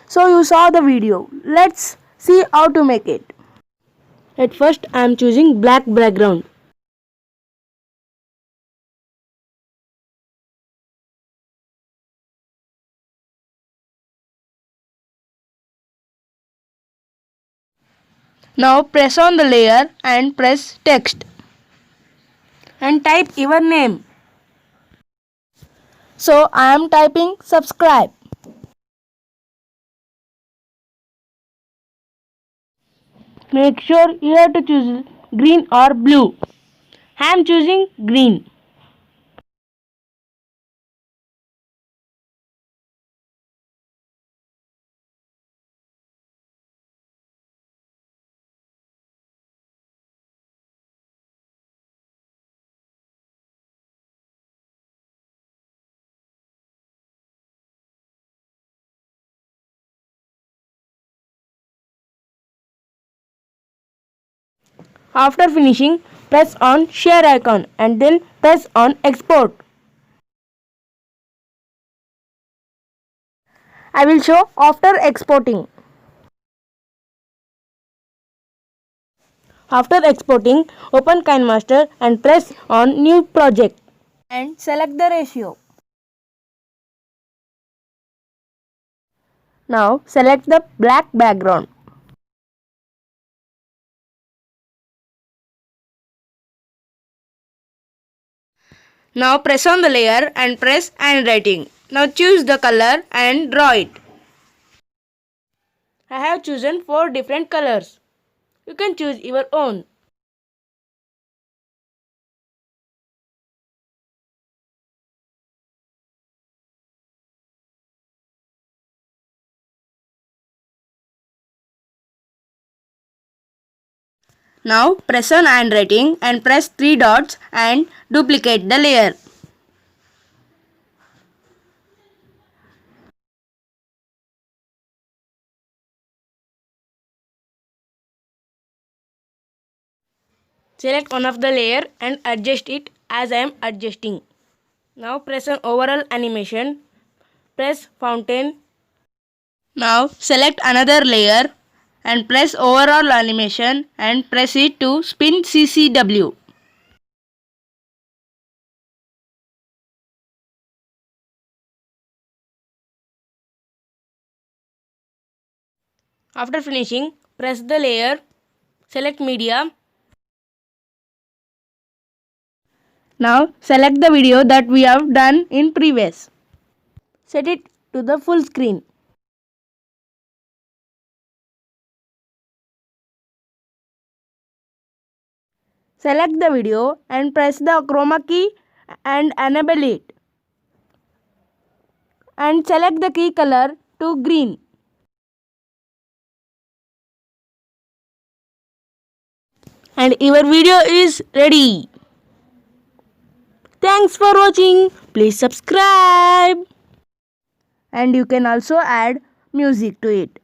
So you saw the video. Let's see how to make it. At first I am choosing black background. Now press on the layer and press text and type your name. So I am typing subscribe. Make sure you have to choose green or blue. I am choosing green. After finishing, press on share icon and then press on export. I will show after exporting. After exporting, open KineMaster and press on new project and select the ratio. Now select the black background. Now press on the layer and press handwriting. Now choose the color and draw it. I have chosen 4 different colors. You can choose your own. Now press on handwriting and press 3 dots and duplicate the layer. Select one of the layer and adjust it as I am adjusting. Now press on overall animation. Press fountain. Now select another layer and press overall animation and press it to spin CCW. After finishing, press the layer, select media. Now select the video that we have done in previous. Set it to the full screen. Select the video and press the chroma key and enable it. And select the key color to green. And your video is ready. Thanks for watching. Please subscribe. And you can also add music to it.